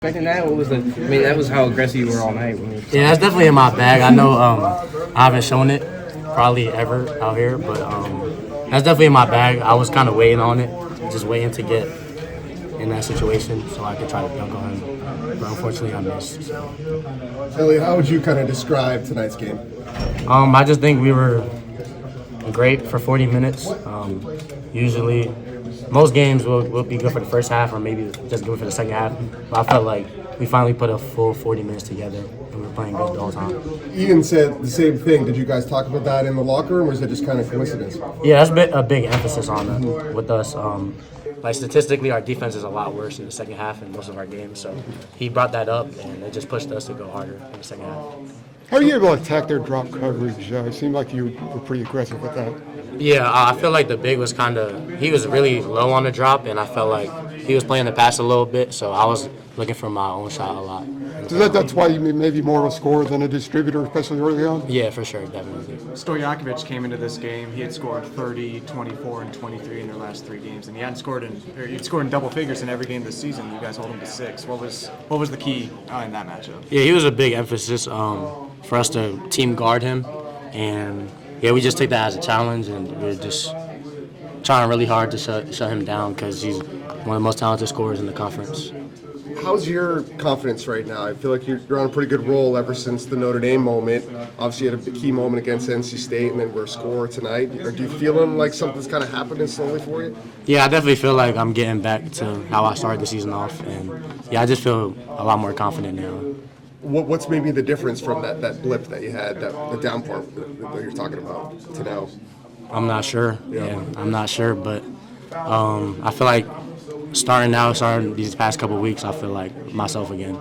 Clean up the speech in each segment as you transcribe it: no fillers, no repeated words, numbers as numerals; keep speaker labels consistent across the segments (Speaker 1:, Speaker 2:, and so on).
Speaker 1: Expecting that? What was the? I mean, that was how aggressive you were all night.
Speaker 2: Yeah, that's definitely in my bag. I know I haven't shown it probably ever out here, but that's definitely in my bag. I was kind of waiting on it, just waiting to get in that situation so I could try to dunk on him. But unfortunately, I missed. So.
Speaker 3: Elliot, how would you kind of describe tonight's game?
Speaker 2: I just think we were great for 40 minutes. Usually, most games will be good for the first half or maybe just good for the second half. But I felt like we finally put a full 40 minutes together and we were playing good the whole time.
Speaker 3: Ian said the same thing. Did you guys talk about that in the locker room, or is it just kind of coincidence?
Speaker 2: Yeah, that's a big emphasis on it with us. Like statistically, our defense is a lot worse in the second half in most of our games. So he brought that up, and it just pushed us to go harder in the second half.
Speaker 4: How are you able to attack their drop coverage? It seemed like you were pretty aggressive with that.
Speaker 2: Yeah, I feel like the big was he was really low on the drop, and I felt like he was playing the pass a little bit, so I was looking for my own shot a lot.
Speaker 4: So that's why you may be more of a scorer than a distributor, especially early on?
Speaker 2: Yeah, for sure, definitely.
Speaker 5: Stojakovic came into this game. He had scored 30, 24, and 23 in their last 3 games, and he'd scored in double figures in every game this season. You guys hold him to 6. What was the key in that matchup?
Speaker 2: Yeah, he was a big emphasis for us to team guard him, and yeah, we just took that as a challenge, and we were just trying really hard to shut him down because he's one of the most talented scorers in the conference.
Speaker 3: How's your confidence right now? I feel like you're on a pretty good roll ever since the Notre Dame moment. Obviously, you had a key moment against NC State, and then we're a scorer tonight. Are you feeling like something's kind of happening slowly for you?
Speaker 2: Yeah, I definitely feel like I'm getting back to how I started the season off, and yeah, I just feel a lot more confident now.
Speaker 3: What's maybe the difference from that blip that you had, the down part that you're talking about, to now?
Speaker 2: I'm not sure. Yeah, I'm not sure, but I feel like starting these past couple of weeks, I feel like myself again.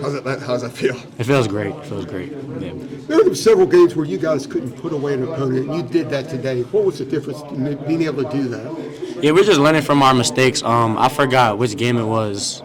Speaker 3: How's that feel?
Speaker 2: It feels great. It feels great. Yeah.
Speaker 4: There were several games where you guys couldn't put away an opponent. You did that today. What was the difference in being able to do that?
Speaker 2: Yeah, we're just learning from our mistakes. I forgot which game it was.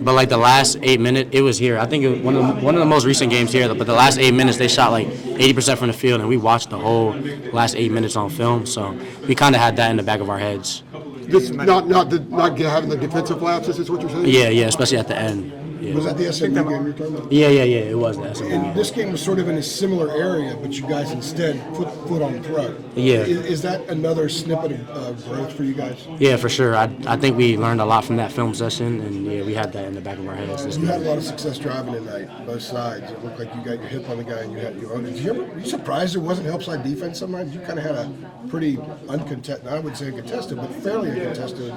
Speaker 2: But like the last 8 minutes, it was here. I think it was one of the most recent games here. But the last 8 minutes, they shot like 80% from the field, and we watched the whole last 8 minutes on film. So we kind of had that in the back of our heads.
Speaker 4: This not having the defensive lapses is what you're saying?
Speaker 2: Yeah, especially at the end. Yeah.
Speaker 6: Was that the SMU game you're talking about?
Speaker 2: Yeah, it was the SMU game.
Speaker 6: And this game was sort of in a similar area, but you guys instead put foot on throat.
Speaker 2: Yeah.
Speaker 6: Is that another snippet of growth for you guys?
Speaker 2: Yeah, for sure. I think we learned a lot from that film session, and yeah, we had that in the back of our heads.
Speaker 6: You had a lot of success driving tonight, both sides. It looked like you got your hip on the guy and you had your own. Were you surprised there wasn't help side defense sometimes? You kind of had a pretty uncontested, I would say contested, but fairly uncontested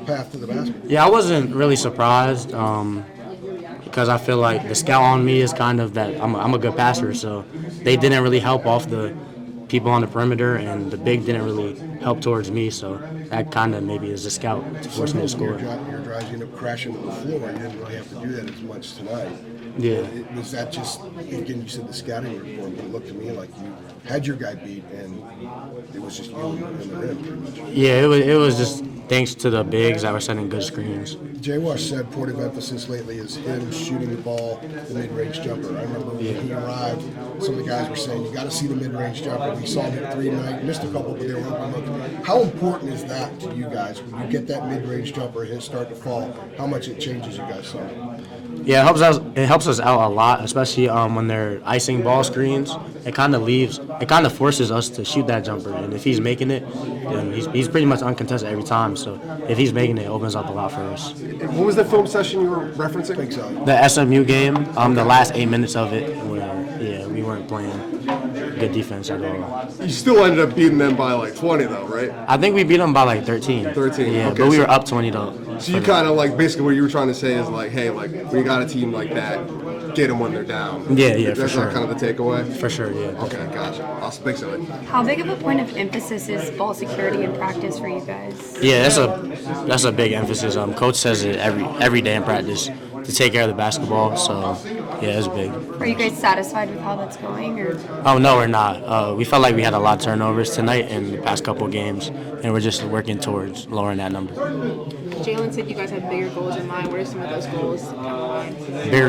Speaker 6: path to the basket.
Speaker 2: Yeah, I wasn't really surprised. Because I feel like the scout on me is kind of that I'm a good passer, so they didn't really help off the people on the perimeter, and the big didn't really help towards me, so that kind of maybe is a scout to force me to score.
Speaker 6: Your drives, you end up crashing to the floor. You didn't really have to do that as much tonight.
Speaker 2: Yeah.
Speaker 6: Was that just, again, you said the scouting report, but it looked to me like you had your guy beat, and it was just you and the rim, pretty much.
Speaker 2: Yeah, it was just thanks to the bigs that were setting good screens.
Speaker 6: Jay Wash said point of emphasis lately is him shooting the ball, the mid-range jumper. I remember when he arrived, some of the guys were saying, you got to see the mid-range jumper. We saw him hit 3 tonight, missed a couple, but they were open. How important is that to you guys? When you get that mid-range jumper, his start to fall, how much it changes you guys saw?
Speaker 2: Yeah, it helps us out a lot, especially when they're icing ball screens. It kind of forces us to shoot that jumper, and if he's making it, then he's pretty much uncontested every time. So if he's making it, it opens up a lot for us.
Speaker 3: What was the film session you were referencing?
Speaker 6: I think so.
Speaker 2: The SMU game, the last 8 minutes of it, where we weren't playing good defense at all.
Speaker 3: You still ended up beating them by like 20 though, right?
Speaker 2: I think we beat them by like 13.
Speaker 3: 13.
Speaker 2: Yeah,
Speaker 3: Okay,
Speaker 2: but we
Speaker 3: so-
Speaker 2: were up 20 though.
Speaker 3: So you kind of like basically what you were trying to say is like, hey, like when you got a team like that, get them when they're down.
Speaker 2: Yeah, for
Speaker 3: That's
Speaker 2: sure.
Speaker 3: not kind of the takeaway.
Speaker 2: For sure, yeah.
Speaker 3: Okay, gotcha. Awesome. Thanks, Elliot.
Speaker 7: How big of a point of emphasis is ball security in practice for you guys?
Speaker 2: Yeah, that's a big emphasis. Coach says it every day in practice to take care of the basketball. So yeah, it's big.
Speaker 7: Are you guys satisfied with how that's going, or?
Speaker 2: Oh no, we're not. We felt like we had a lot of turnovers tonight in the past couple of games, and we're just working towards lowering that number.
Speaker 8: Jalen said you guys have bigger goals in mind. What are some of those goals?
Speaker 2: Bigger